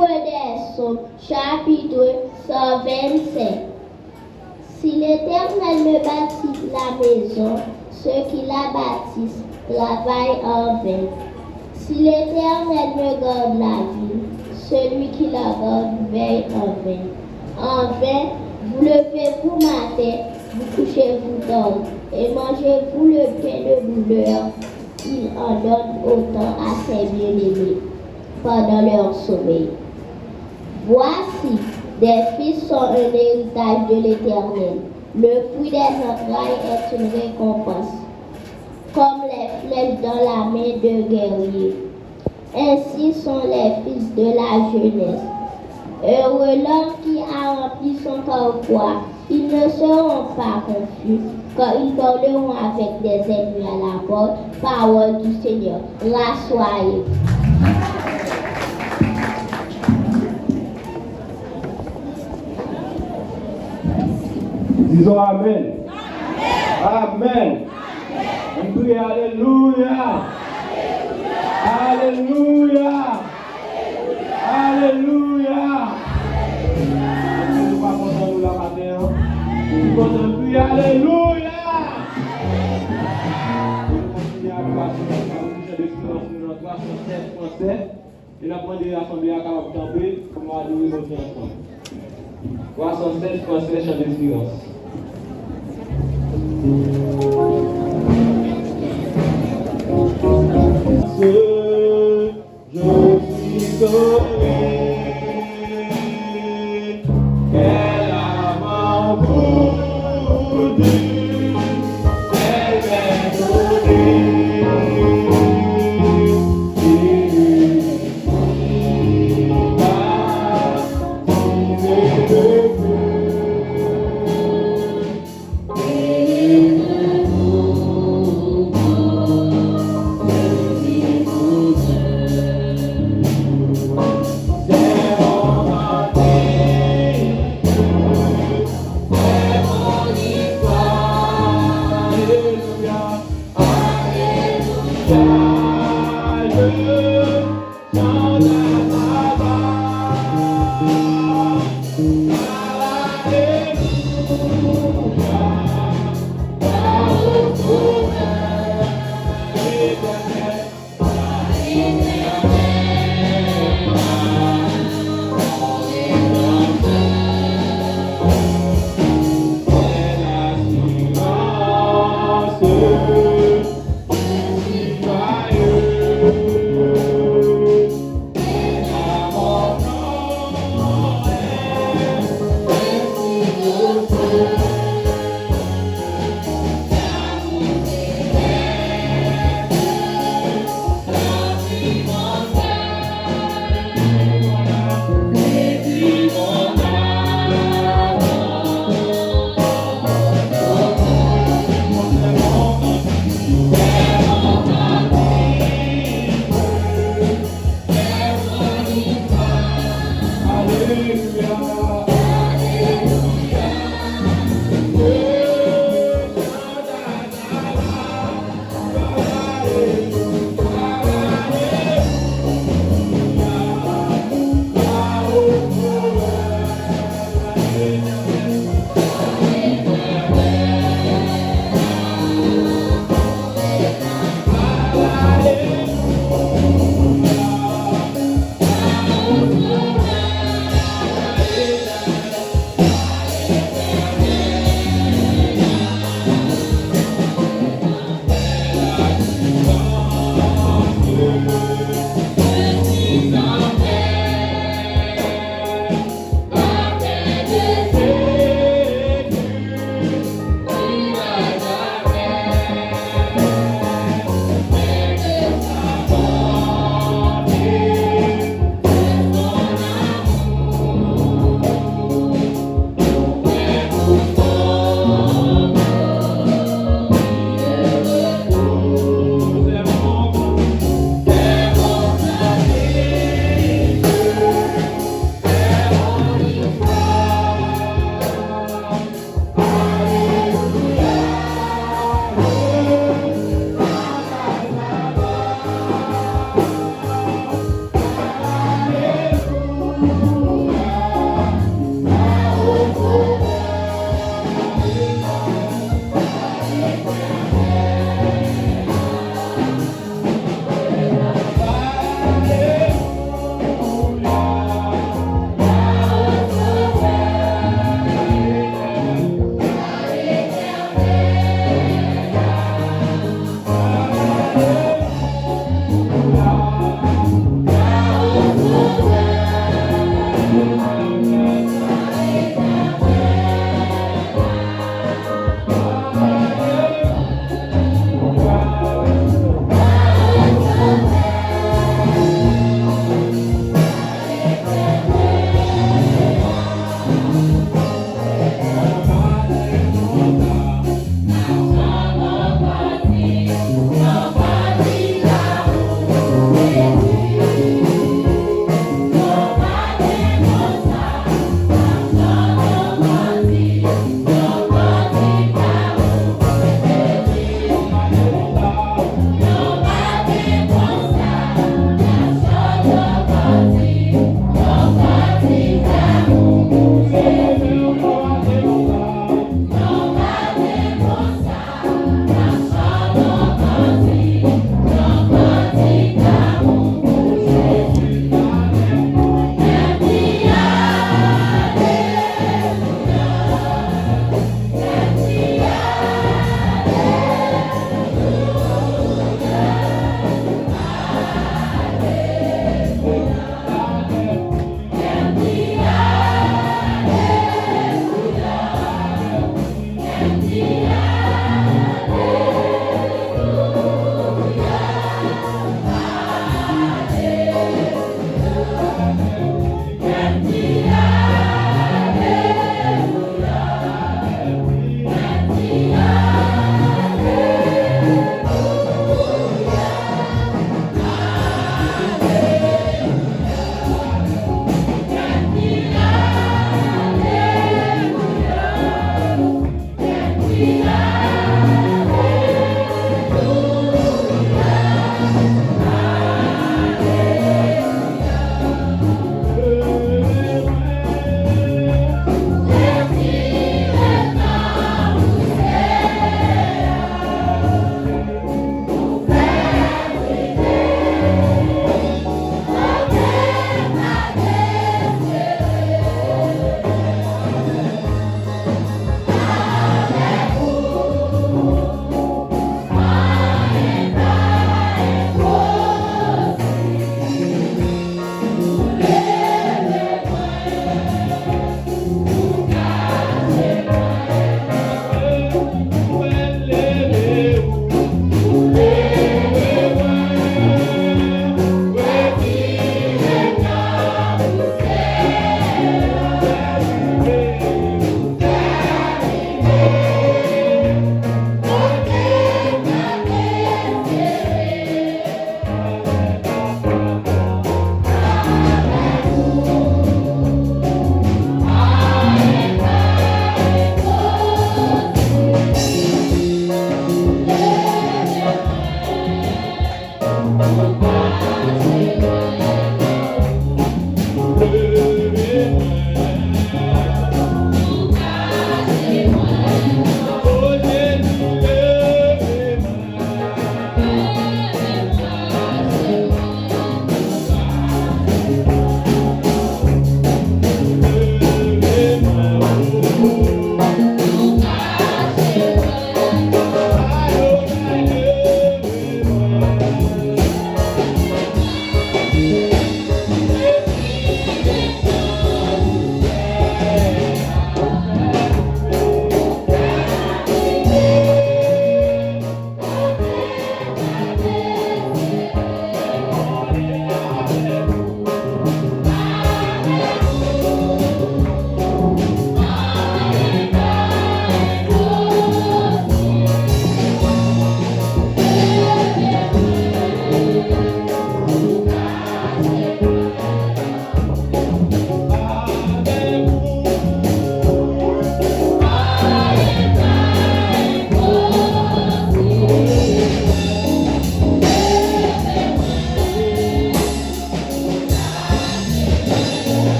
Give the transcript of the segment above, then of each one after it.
Livre des Psaumes, chapitre 125. Si l'Éternel me bâtit la maison, ceux qui la bâtissent travaillent en vain. Si l'Éternel me garde la vie, celui qui la garde veille en vain. En vain, vous levez-vous matin, vous couchez-vous tard, et mangez-vous le pain de douleur. Il en donne autant à ses bien-aimés pendant leur sommeil. Voici, des fils sont un héritage de l'Éternel. Le fruit des entrailles est une récompense, comme les flèches dans la main de guerrier. Ainsi sont les fils de la jeunesse. Heureux l'homme qui a rempli son carquois. Ils ne seront pas confus, quand ils parleront avec des ennemis à la porte. Parole du Seigneur. Rassoyez. Disons Amen. Amen. On prie Alléluia. Alléluia. Alléluia. Nous ne pas content nous la matin. Nous content prier Alléluia. Nous continuons à passer dans notre version 7 français. Et la demande de l'Assemblée à capable camper pour nous adorer notre ensemble. Version 7 français, chant d'espérance. Je suis sauvé, qu'elle a m'envoûté, elle m'est donnée, et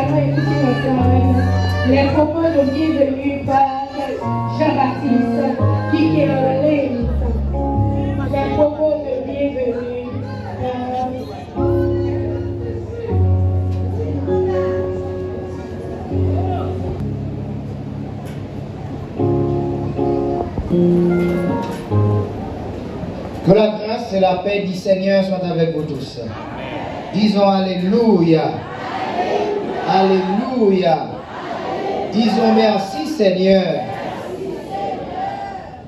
allons écouter ensemble les propos de bienvenue par Jean-Baptiste qui est en ligne. Les propos de bienvenue. Que la grâce et la paix du Seigneur soient avec vous tous. Disons Alléluia. Alléluia. Disons merci Seigneur.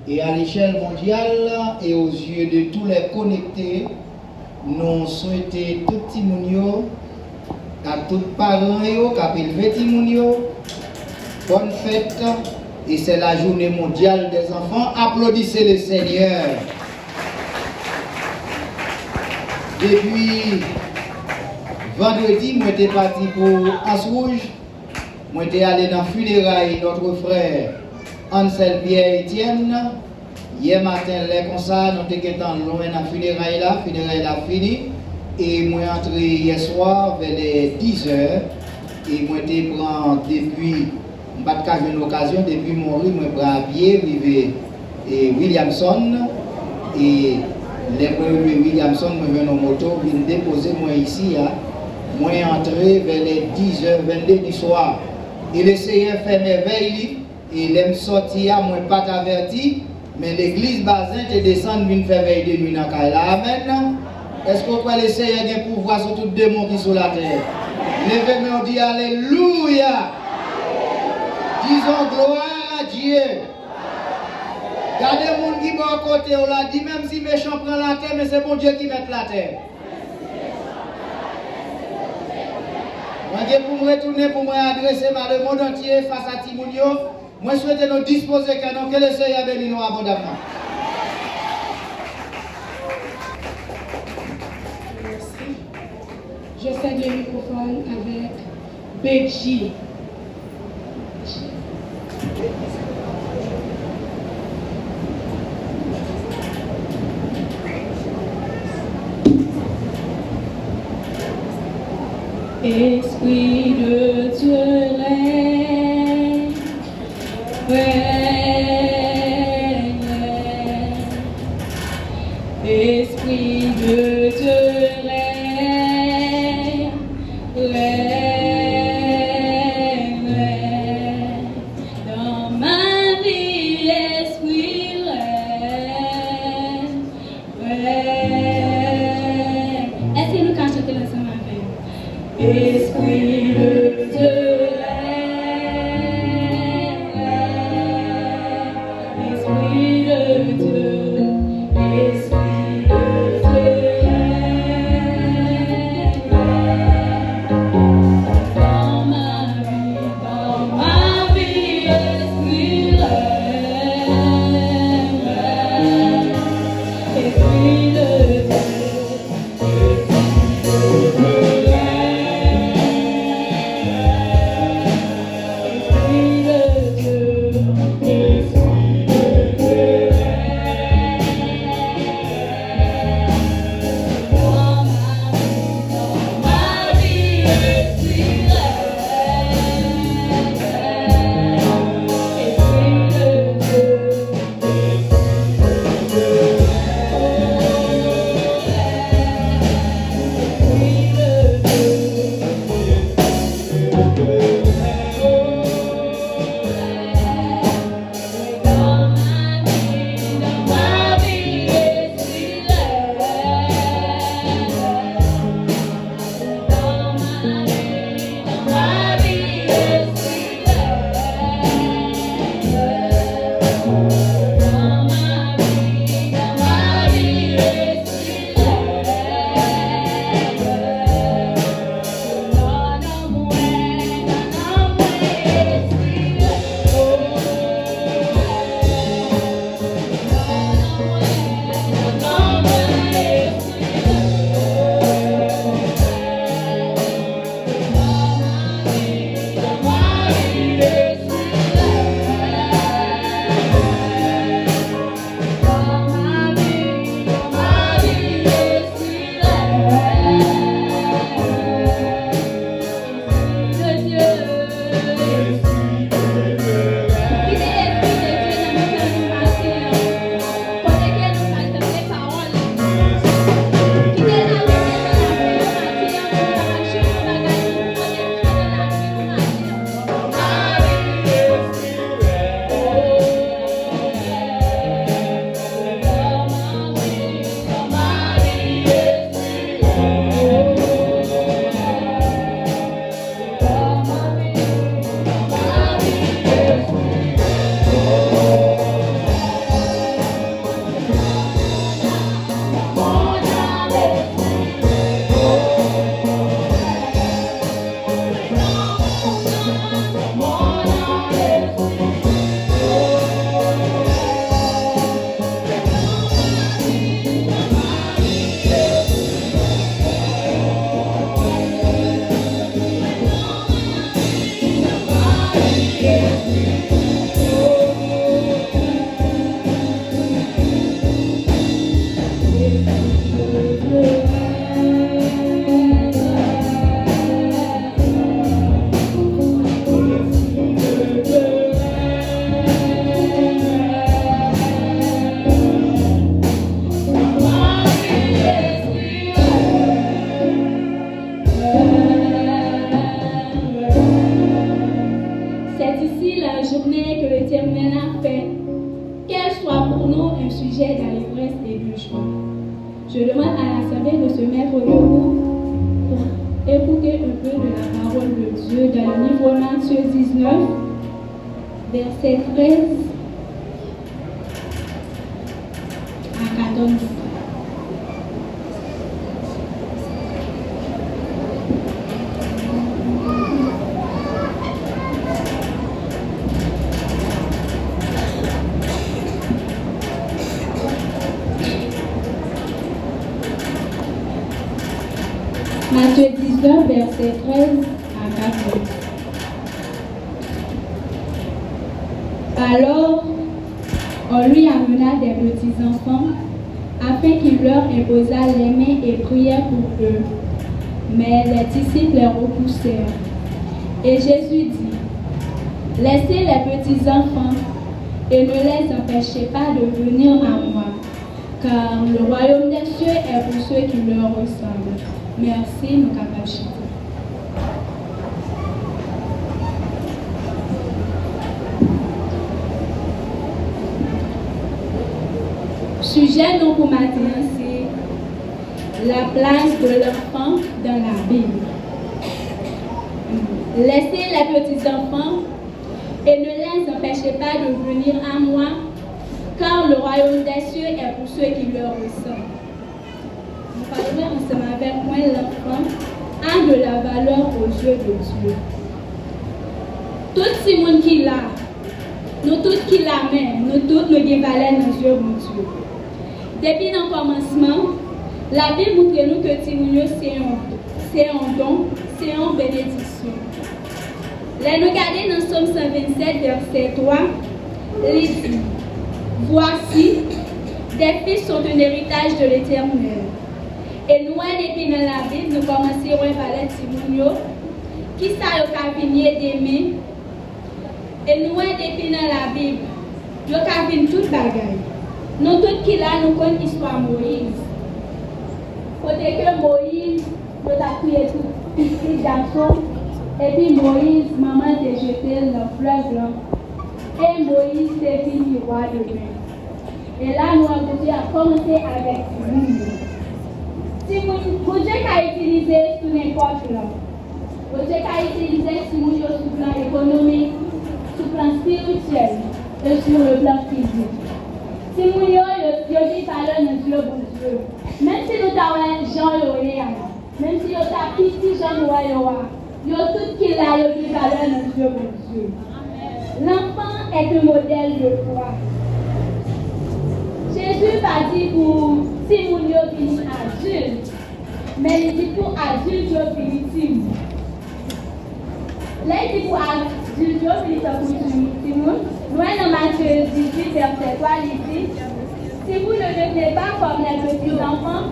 Et à l'échelle mondiale et aux yeux de tous les connectés, nous souhaitons tout petit mounio, à tous parents qui ont élevé petit mounio, bonne fête. Et c'est la journée mondiale des enfants. Applaudissez le Seigneur. Depuis vendredi, moi j'étais parti pour As-Rouge. Moi j'étais allé dans le funérailles de notre frère Ansel Pierre Etienne. Hier matin, les comme ça, nous étions loin dans le funérailles là fini. Et moi entré hier soir vers les 10h. Et moi j'étais pris depuis, je n'ai pas eu l'occasion, depuis mon rue, moi prends à pied, arrivé Williamson. Et les premiers Williamson me viennent en moto, viennent déposer moi ici. Moi entré vers les 10h22 du soir. Et le Seigneur fait merveille. Et l'aime sortir, moi pas averti. Mais l'église Bazin te descend, vient faire veille de nuit dans la Amen. Est-ce qu'on peut le Seigneur a un pouvoir sur tout démon qui sont sur la terre? Levez-moi, on dit Alléluia. Disons gloire à Dieu. Gardez le monde qui va à côté, on l'a dit, même si méchant prend la terre, mais c'est bon Dieu qui met la terre. Moi, pour me retourner, pour m'adresser le monde entier face à Timonio, moi, je souhaite nous disposer que le Seigneur bénisse nous abondamment. Merci. Je cède le microphone avec Béji. Esprit de Dieu, règne. Esprit de Dieu, règne. Dans ma vie, esprit règne. Est-ce que nous pouvons chanter ensemble avec? Esprit de Dieu, Esprit de Dieu, Esprit de Dieu, dans ma vie, Esprit règne, Esprit de Dieu. sujet d'allégresse et de joie. Je demande à l'Assemblée de se mettre debout pour écouter un peu de la parole de Dieu dans le livre de Matthieu 19, verset 13 à 14. Matthieu 19, verset 13 à 14. Alors, on lui amena des petits-enfants afin qu'il leur imposât les mains et priait pour eux. Mais les disciples les repoussèrent. Et Jésus dit, laissez les petits-enfants et ne les empêchez pas de venir à moi, car le royaume des cieux est pour ceux qui leur ressemblent. Merci, nous capacitons. Sujet donc pour matin, c'est la place de l'enfant dans la Bible. Laissez les petits-enfants et ne les empêchez pas de venir à moi, car le royaume des cieux est pour ceux qui leur ressemblent. Nous parlerons ensemble avec moi, l'enfant a de la valeur aux yeux de Dieu. Tout le monde qui l'a, nous tous qui l'amènent, nous tous nous avons valeur dans les yeux de Dieu. Depuis le commencement, la Bible montre nous que Timounio c'est un don, c'est une bénédiction. Là, nous regardons dans Somme 127, verset 3, il dit, voici, des fils sont un héritage de l'Éternel. Et nous, depuis dans la Bible, nous commençons à parler de Timounio, qui ça a venir d'aimer. Et nous, depuis dans la Bible, nous avons vu toute bagaille. Nous tous qui là, nous connaissons l'histoire de Moïse. Côté que Moïse, nous avons crié tout petit garçon, et puis Moïse, maman t'a jeté dans le fleuve blanc. Et Moïse s'est fini roi de Dieu. Et là, nous avons commencé avec Timounio. Pour Dieu qui a utilisé sur n'importe là. Pour Dieu qui a utilisé Timounio sur le plan économique, sur le plan spirituel et sur le plan physique. Timounio, il y a des valeurs dans Dieu pour Dieu. Même si nous avons Jean Yoéa, même si nous avons petit Jean Yoéa, il y a tout qui a des valeurs dans Dieu pour Dieu. L'enfant est un modèle de foi. Jésus va dire pour Timounio finit adulte, mais il dit pour adulte, il finit Timoun. Là, il dit pour adulte, il finit Timoun. Nous, dans Matthieu 18, verset 3, il dit, si vous ne devenez pas comme les petits-enfants,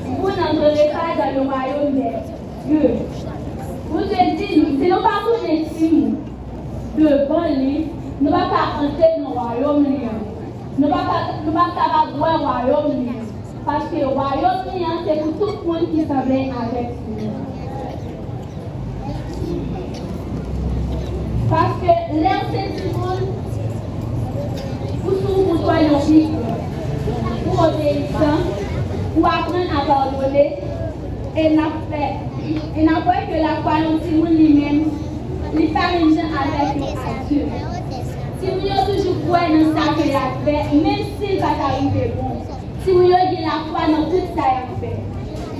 vous n'entrerez pas dans le royaume des dieux. Vous je dis, si nous pas vous estime devant lui, nous ne pouvons pas entrer dans le royaume. Nous ne pouvons pas voir le royaume. Parce que le royaume, c'est pour tout le monde qui semblait avec lui. Parce que l'ancien du monde, pour soyons libres, pour obéissant, pour apprendre à pardonner, et n'a pas que la croyance lui-même, il parle avec les adultes. Si vous avez toujours croire dans ça qu'il a fait, même s'il va arriver bon, si vous avez la foi dans tout ça qu'il a fait,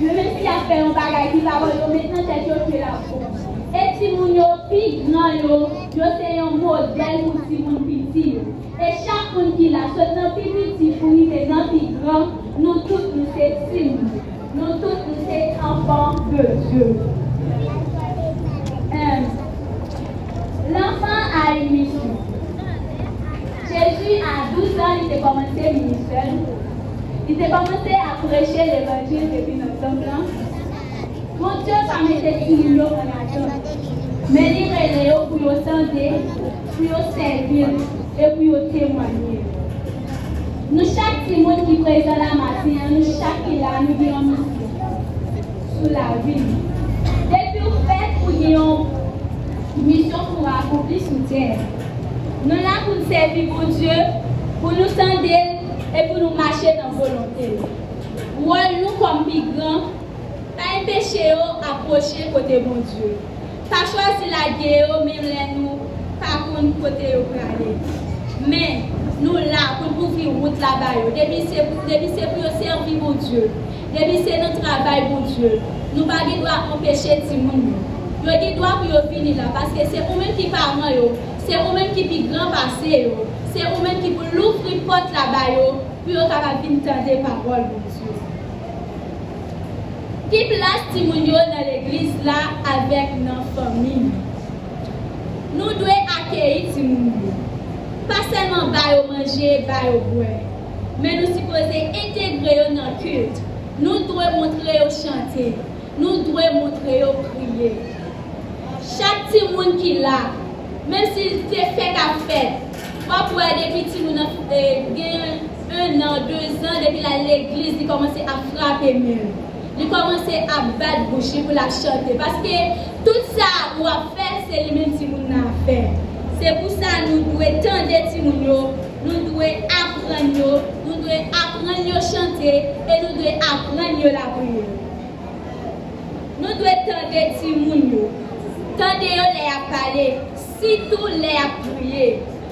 même s'il a fait un bagage qui va vous maintenant c'est Dieu qui l'a fait. Et si vous avez plus grand, c'est un modèle pour si vous petit. Et chaque monde qui l'a, soit dans plus petit pour nous, c'est dans plus grand, nous tous nous sommes nous tous nous sommes enfants de Dieu. L'enfant a une mission. Jésus, à 12 ans, il a commencé le ministère. Il a commencé à prêcher l'évangile depuis notre temps. Mon Dieu, ça mettait Timounio en attente. Mais il est là pour le tenter, pour le servir et pour le témoigner. Nous, chaque Timoun qui présente la matin, nous, chaque qui là, nous avons une mission sur la vie. Depuis le fait pour une mission pour accomplir sur terre. Nous là pour servir pour Dieu, pour nous tendre et pour nous marcher dans la volonté. Nous, comme migrants, pas empêcher d'approcher côté bon Dieu. Pas choisir la guerre, même nous, pas contre côté où aller. Mais nous là, pour ouvrir route là-bas, depuis c'est pour servir bon Dieu. Depuis c'est notre travail bon Dieu. Nous pas doit empêcher tout le monde. Nous doit pour venir là parce que c'est vous-même qui parlent, c'est vous-même qui puis grand passer, c'est vous-même qui pour l'ouvrir porte là-bas pour capable venir entendre parole bon Dieu. Qui place Timounio dans l'église là avec nos familles. Nous devons accueillir Timounio. Pas seulement manger, boire, mais nous supposons intégrer dans le culte. Nous devons montrer au chanter. Nous devons montrer au prier. Chaque petit monde qui est là, même si c'est fait qu'à faire, pas pour des petits gens, 1 an, 2 ans, depuis l'église, ils commencent à frapper même. Ils commencent à battre bouche pour la chanter. Parce que tout ça, on va faire, c'est les mêmes petits gens à faire. C'est pour ça que nous devons tendre les petits gens, nous devons apprendre à chanter et nous devons apprendre la prière. Nous devons tendre les petits gens. Tendez les à parler, si tous les à prier.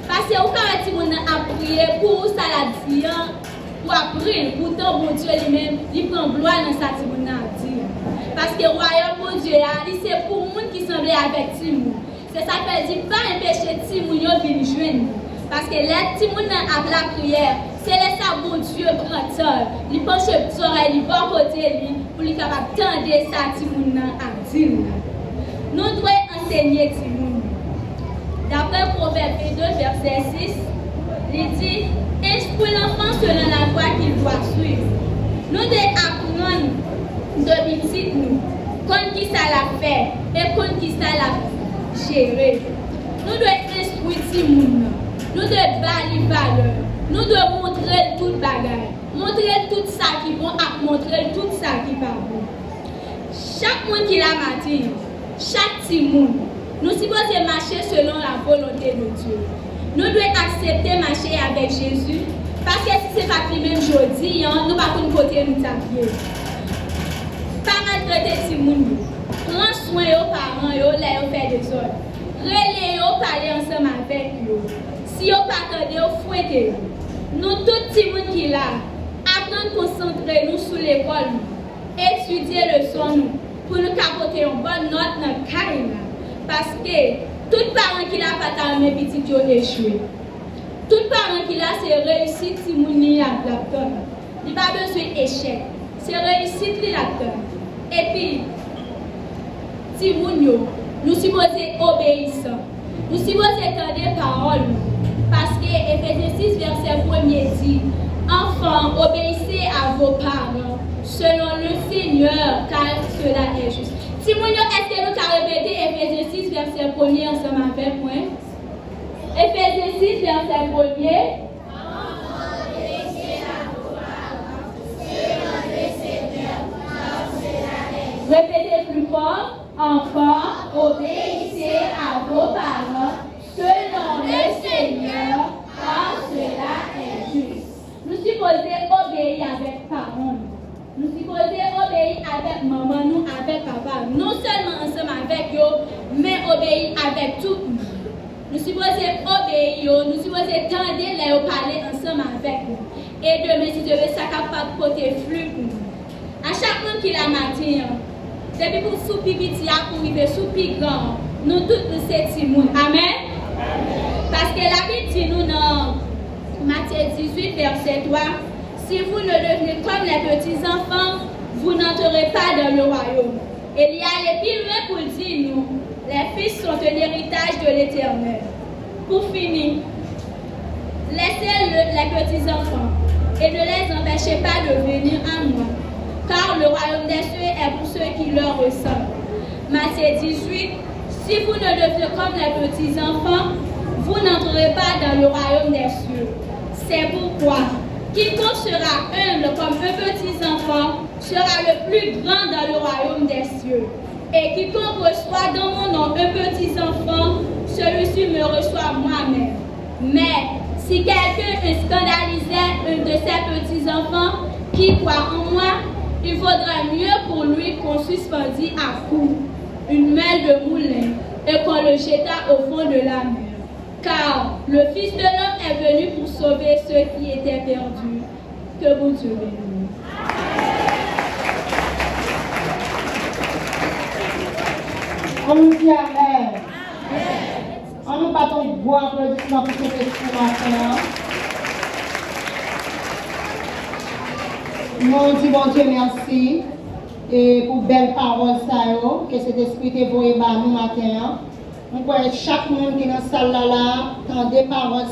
Parce que vous avez dit à prier pour ça la dire, pour apprendre, pourtant mon Dieu lui-même, il prend gloire dans sa timoun à dire. Parce que le royaume mon Dieu, c'est pour les gens qui semblent avec Timoun. C'est ça que dit pas empêcher Timoun de venir joindre. Parce que les Timoun à la prière, c'est là ça mon Dieu prend temps. Il penche sur elle, il va côté lui pour lui capable tendre sa timoun à dire. Nous devons enseigner Timoun. D'après Proverbe 2, verset 6, il dit instruis l'enfant selon la voie qu'il doit suivre. Nous devons apprendre de petit nous, comme qui ça l'a fait et comme qui ça l'a géré. Nous devons instruire Timoun. Nous devons bâtir valeur. Nous devons montrer toute bagaille. Montrer tout ça qui est bon et montrer tout ça qui n'est pas bon. Chaque monde qui l'a matin. Chaque petit monde, nous supposons marcher selon la volonté de Dieu. Nous devons accepter marcher avec Jésus parce que si ce n'est pas lui-même aujourd'hui, nous ne pouvons pas côté nous taper. Pas maltraiter petit monde. Prends soin de vos parents, là, faire des ordres. Relais, parler ensemble avec eux. Si vous ne pas fouettez. Nous, tout petit monde qui est là, apprendre à concentrer nous sur l'école, étudier le son pour nous capoter une bonne note dans le carré. Parce que tout parent qui n'a pas ta mes petits ont échoué. Tout parent qui a c'est réussite si mouni à laptop. Il n'a pas besoin d'échec. C'est réussite qui laptop. Et puis, si nous supposons obéissant. Nous supposons entendre des paroles. Parce que Éphésiens 6, verset 1 dit enfants, obéissez à vos parents selon le Seigneur, car cela est juste. Si vous est-ce que nous avons répété Éphésiens 6, verset 1 ensemble avec moi? Éphésiens 6, verset 1. Enfants, obéissez à vos parents selon le Seigneur, car cela est juste. Répétez plus fort. Enfants, obéissez à vos parents selon le Seigneur, car cela est juste. Nous supposons obéir avec parents. Nous supposons obéir avec maman, nous avec papa. Non seulement ensemble avec eux, mais obéir avec tout le monde. Nous supposons obéir, nous supposons tendre les parler ensemble avec eux. Et demain, si Dieu veut, ça capable de porter flux pour nous. À chaque monde qui la matin, depuis pour souper petit, pour arriver souper grand, nous tous nous sommes monde. Amen. Parce que la Bible dit nous dans Matthieu 18, verset 3, si vous ne devenez comme les petits enfants, vous n'entrerez pas dans le royaume. Et il y a les pires pour dire nous, les fils sont un héritage de l'Éternel. Pour finir, laissez les petits enfants et ne les empêchez pas de venir à moi, car le royaume des cieux est pour ceux qui leur ressemblent. Matthieu 18, si vous ne devenez comme les petits enfants, vous n'entrerez pas dans le royaume des cieux. C'est pourquoi quiconque sera humble comme un petit enfant sera le plus grand dans le royaume des cieux. Et quiconque reçoit dans mon nom un petit enfant, celui-ci me reçoit moi-même. Mais Si quelqu'un scandalisait un de ses petits-enfants qui croit en moi, il vaudrait mieux pour lui qu'on suspendît à coups une mêle de moulin et qu'on le jetât au fond de la mer. Car le Fils de l'homme est venu pour sauver ceux qui étaient perdus. Que bon Dieu bénisse. On nous dit Amen. On nous battons bois applaudissements pour cette exclamation. Nous disons bon Dieu merci et pour belles paroles que cet esprit est pour nous matin. On croit que chaque monde qui est dans la salle là, dans des paroles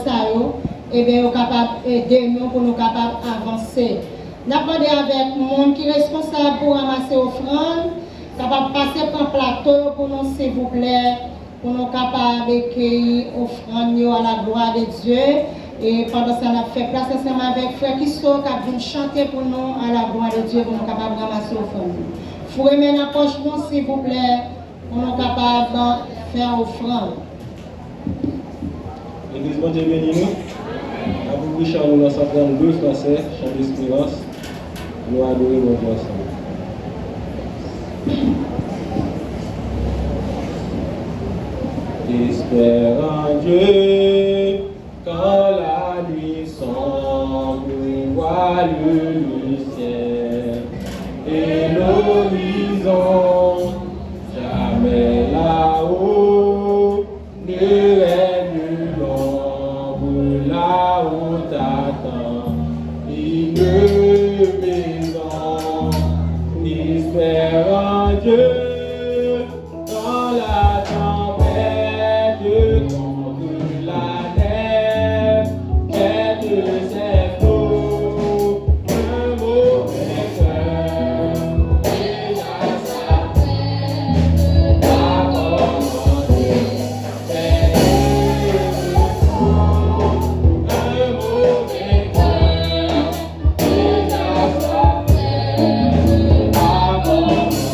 et bien est capable d'aider nous pour nous capables d'avancer. Nous avons avec le monde qui est responsable pour ramasser offrande, capable de passer par le plateau pour nous s'il vous plaît, pour nous capables d'accueillir offrande à la gloire de Dieu. Et pendant ça, on a fait place ensemble avec Frère Kisso qui a venu chanter pour nous à la gloire de Dieu pour nous capables de ramasser offrande. Il faut remettre la poche nous s'il vous plaît, pour nous capables de faire offrande. L'église bon Dieu béni nous. À vous Richard nous dans 132 français, chant d'espérance. Nous adorons mon Dieu ensemble. Espérant Dieu, quand la nuit sombre voit le ciel et l'horizon, jamais là-haut ne règne l'ombre, là-haut t'attend une maison. Espérant Dieu, quand la tempête contre la neige, quête ses flots, un mauvais cœur, déjà sa peine a commencé, c'est le un mauvais cœur, déjà sa peine a commencé.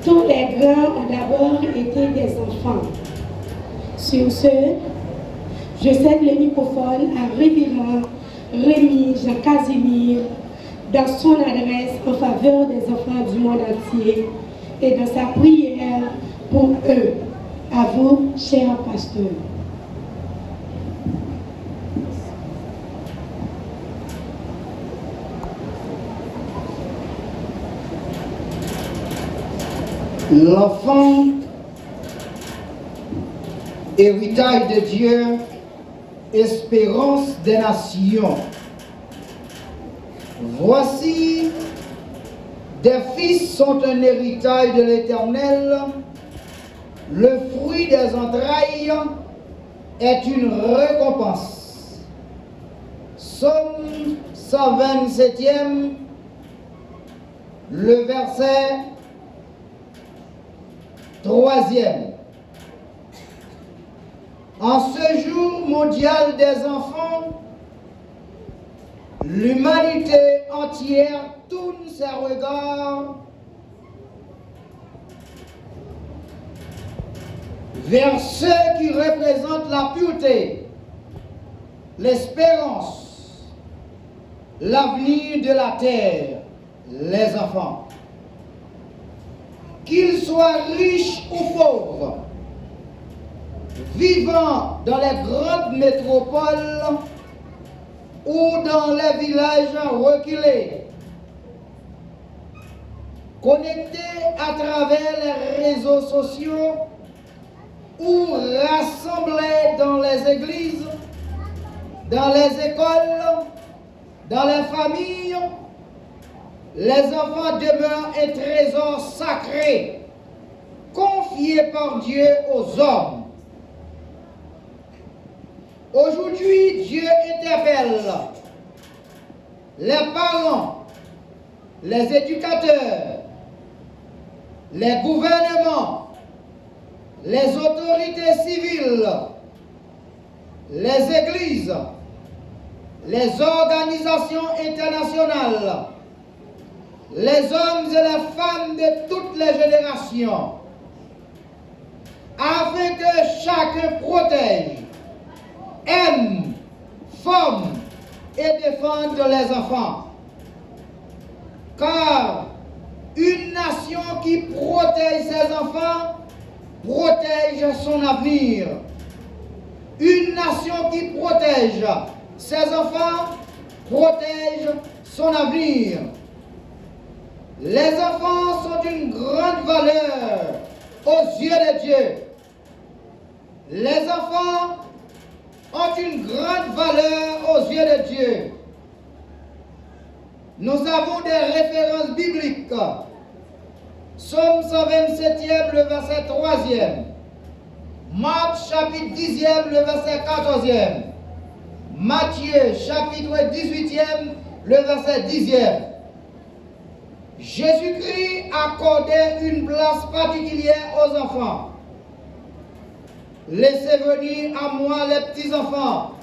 Tous les grands ont d'abord été des enfants. Sur ce, je cède le microphone à Révérend Rémi Jean-Casimir dans son adresse en faveur des enfants du monde entier et dans sa prière pour eux. À vous, chers pasteurs. L'enfant, héritage de Dieu, espérance des nations. Voici, des fils sont un héritage de l'Éternel, le fruit des entrailles est une récompense. Psaume 127e, le verset 3e. En ce jour mondial des enfants, l'humanité entière tourne ses regards vers ceux qui représentent la pureté, l'espérance, l'avenir de la terre, les enfants. Qu'ils soient riches ou pauvres, vivant dans les grandes métropoles ou dans les villages reculés, connectés à travers les réseaux sociaux ou rassemblés dans les églises, dans les écoles, dans les familles, les enfants demeurent un trésor sacré, confié par Dieu aux hommes. Aujourd'hui, Dieu interpelle les parents, les éducateurs, les gouvernements, les autorités civiles, les églises, les organisations internationales, les hommes et les femmes de toutes les générations, afin que chacun protège, aime, forme et défende les enfants. Car une nation qui protège ses enfants protège son avenir. Une nation qui protège ses enfants protège son avenir. Les enfants sont d'une grande valeur aux yeux de Dieu. Les enfants ont une grande valeur aux yeux de Dieu. Nous avons des références bibliques. Psaume 127e, le verset 3e. Marc chapitre 10e, le verset 14e. Matthieu chapitre 18e, le verset 10e. Jésus-Christ accordait une place particulière aux enfants. Laissez venir à moi les petits-enfants.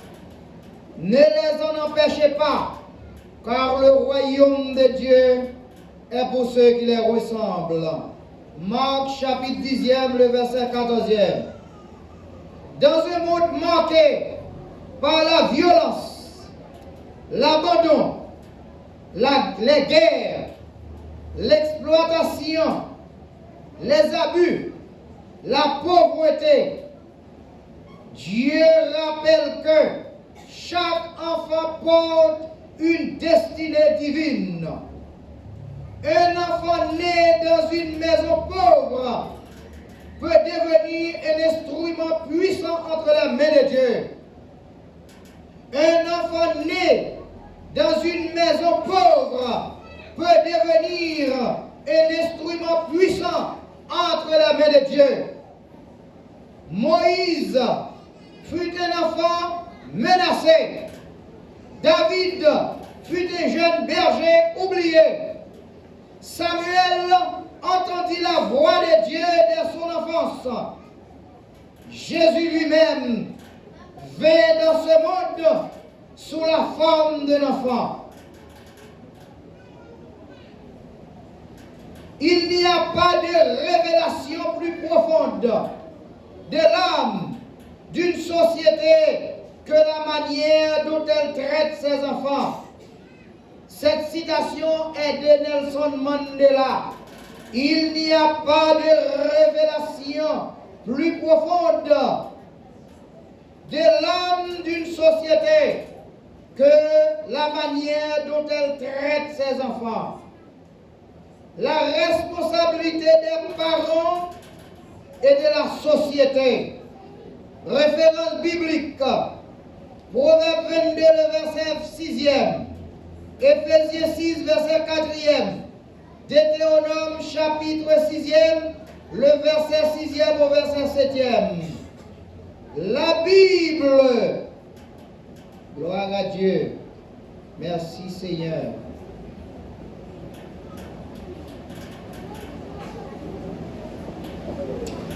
Ne les en empêchez pas, car le royaume de Dieu est pour ceux qui les ressemblent. Marc chapitre 10e, le verset 14e. Dans un monde marqué par la violence, l'abandon, les guerres, l'exploitation, les abus, la pauvreté, Dieu rappelle que chaque enfant porte une destinée divine. Un enfant né dans une maison pauvre peut devenir un instrument puissant entre les mains de Dieu. Un enfant né dans une maison pauvre peut devenir un instrument puissant entre les mains de Dieu. Moïse fut un enfant menacé. David fut un jeune berger oublié. Samuel entendit la voix de Dieu dès son enfance. Jésus lui-même vint dans ce monde sous la forme d'un enfant. Il n'y a pas de révélation plus profonde de l'âme d'une société que la manière dont elle traite ses enfants. Cette citation est de Nelson Mandela. Il n'y a pas de révélation plus profonde de l'âme d'une société que la manière dont elle traite ses enfants. La responsabilité des parents et de la société. Référence biblique. Proverbe 22, le verset 6e. Éphésiens 6, verset 4e. Deutéronome chapitre 6e, le verset 6e au verset 7e. La Bible. Gloire à Dieu. Merci Seigneur.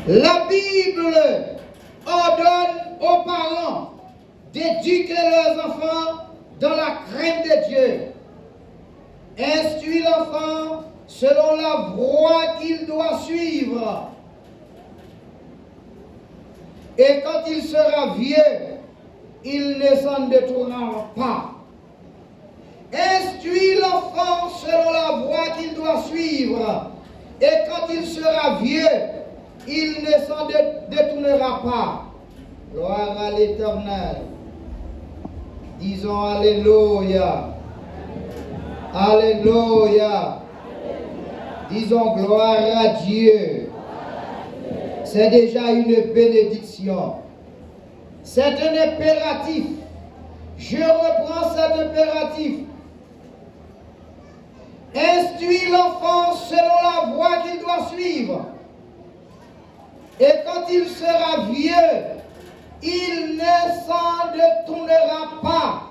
La Bible ordonne aux parents d'éduquer leurs enfants dans la crainte de Dieu. Instruit l'enfant selon la voie qu'il doit suivre. Et quand il sera vieux, il ne s'en détournera pas. Instruit l'enfant selon la voie qu'il doit suivre. Et quand il sera vieux, il ne s'en détournera pas. Gloire à l'Éternel. Disons Alléluia. Alléluia. Disons gloire à Dieu. C'est déjà une bénédiction. C'est un impératif. Je reprends cet impératif. Instruis l'enfant selon la voie qu'il doit suivre. Et quand il sera vieux, il ne s'en détournera pas.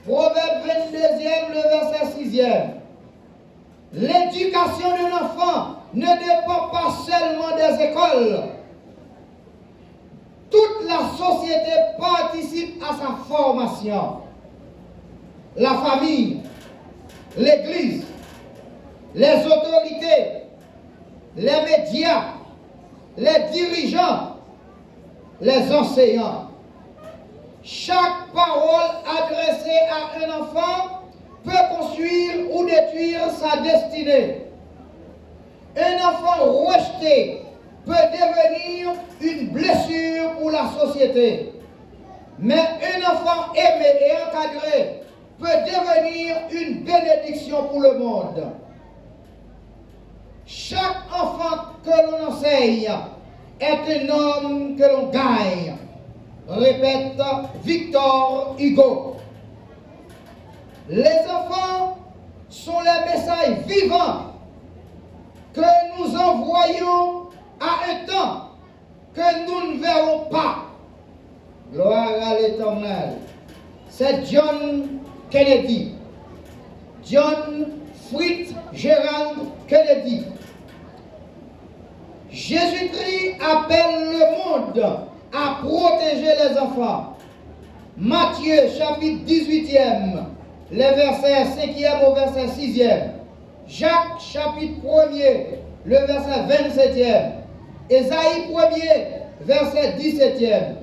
Proverbe 22e, le verset 6e. L'éducation d'un enfant ne dépend pas seulement des écoles. Toute la société participe à sa formation. La famille, l'église, les autorités, les médias, les dirigeants, les enseignants. Chaque parole adressée à un enfant peut construire ou détruire sa destinée. Un enfant rejeté peut devenir une blessure pour la société. Mais un enfant aimé et encadré peut devenir une bénédiction pour le monde. Chaque enfant que l'on enseigne est un homme que l'on gagne. Répète Victor Hugo. Les enfants sont les messages vivants que nous envoyons à un temps que nous ne verrons pas. Gloire à l'Éternel. C'est John Kennedy. John Fitzgerald Kennedy. Jésus-Christ appelle le monde à protéger les enfants. Matthieu chapitre 18e, les versets 5e au verset 6e. Jacques chapitre 1er, le verset 27e. Ésaïe 1er, verset 17e.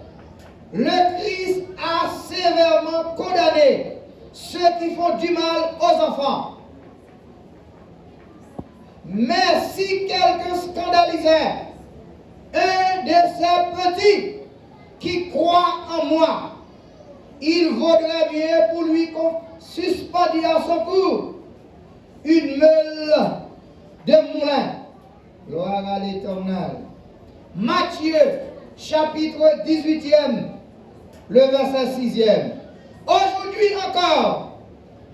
Le Christ a sévèrement condamné ceux qui font du mal aux enfants. Mais si quelqu'un scandalisait un de ces petits qui croit en moi, il vaudrait mieux pour lui qu'on suspendît à son cou une meule de moulin. Gloire à l'Éternel. Matthieu, chapitre 18e, le verset 6e. Aujourd'hui encore,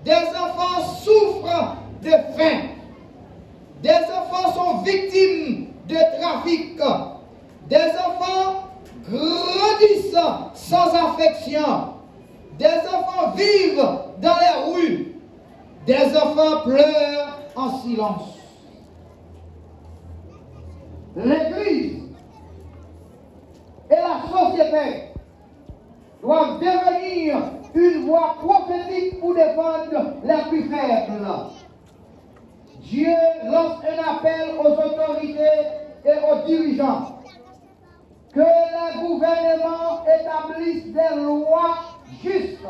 des enfants souffrent de faim. Des enfants sont victimes de trafic. Des enfants grandissent sans affection. Des enfants vivent dans les rues. Des enfants pleurent en silence. L'Église et la société doivent devenir une voix prophétique pour défendre les plus faibles. Dieu lance un appel aux autorités et aux dirigeants que les gouvernements établissent des lois justes,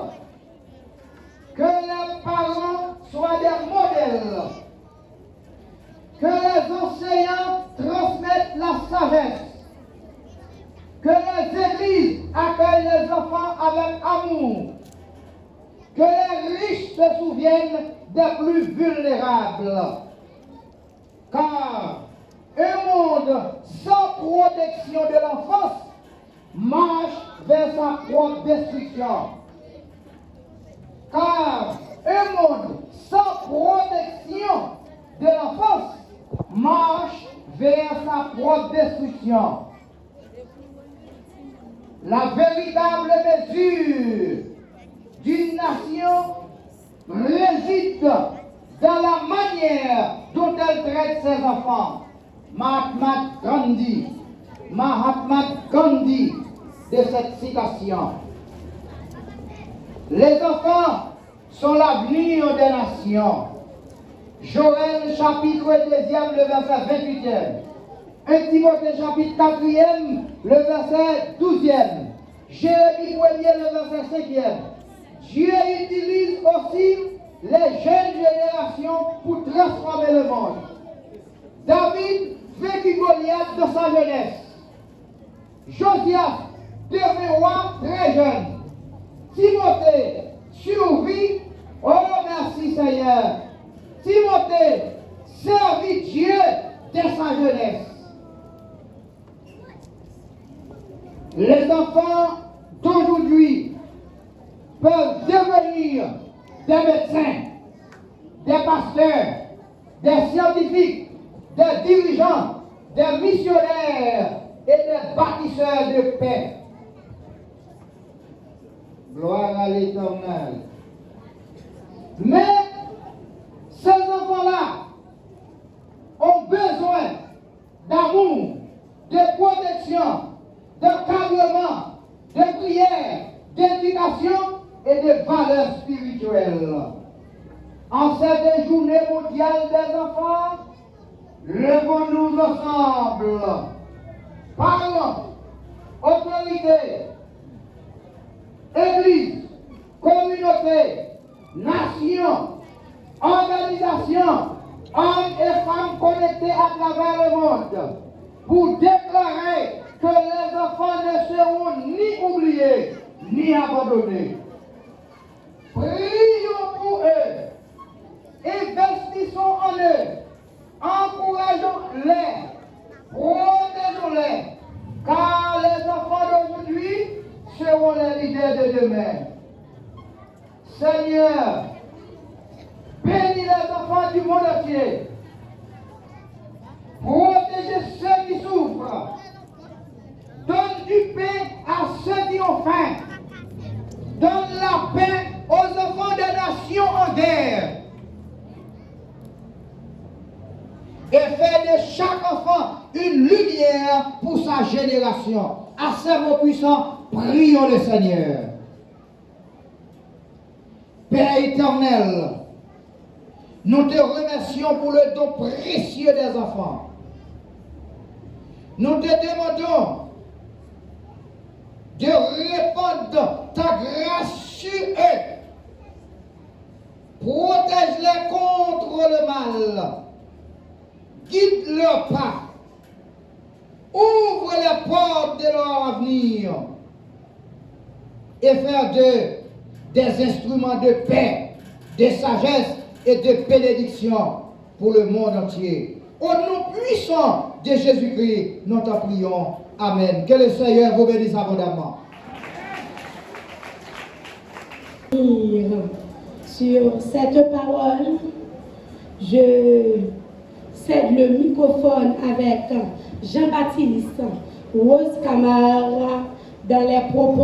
que les parents soient des modèles, que les enseignants transmettent la sagesse, que les églises accueillent les enfants avec amour, que les riches se souviennent des plus vulnérables. Car un monde sans protection de l'enfance marche vers sa propre destruction. Car un monde sans protection de l'enfance marche vers sa propre destruction. La véritable mesure d'une nation réside dans la manière dont elle traite ses enfants. Mahatma Gandhi de cette citation. Les enfants sont l'avenir des nations. Joël chapitre 2, le verset 28e. 1 Timothée chapitre 4e, le verset 12e. Jérémie 1er, le verset 5e. Dieu utilise aussi les jeunes générations pour transformer le monde. David vécut Goliath dans sa jeunesse. Josias devint roi très jeune. Timothée survit. Oh merci Seigneur. Timothée servit Dieu dès sa jeunesse. Les enfants d'aujourd'hui peuvent devenir des médecins, des pasteurs, des scientifiques, des dirigeants, des missionnaires et des bâtisseurs de paix. Gloire à l'Éternel. Mais ces enfants-là ont besoin d'amour, de protection, d'encadrement, de prière, d'éducation et de valeurs spirituelles. En cette journée mondiale des enfants, levons-nous ensemble. Parents, autorités, églises, communautés, nations, organisations, hommes et femmes connectés à travers le monde, pour déclarer que les enfants ne seront ni oubliés, ni abandonnés. Prions pour eux, investissons en eux, encourageons-les, protégeons-les, car les enfants d'aujourd'hui seront les leaders de demain. Seigneur, bénis les enfants du monde entier, protégez ceux qui souffrent, donne du pain à ceux qui ont faim, donne la paix aux enfants des nations en guerre, et fais de chaque enfant une lumière pour sa génération. À ces mots puissants, prions le Seigneur. Père éternel, nous te remercions pour le don précieux des enfants. Nous te demandons de répandre ta grâce sur eux. Protège-les contre le mal. Guide leurs pas. Ouvre les portes de leur avenir. Et faire d'eux des instruments de paix, de sagesse et de bénédiction pour le monde entier. Au nom puissant de Jésus-Christ, nous t'en prions. Amen. Que le Seigneur vous bénisse abondamment. Sur cette parole, je cède le microphone avec Jean-Baptiste Rose Camara dans les propos.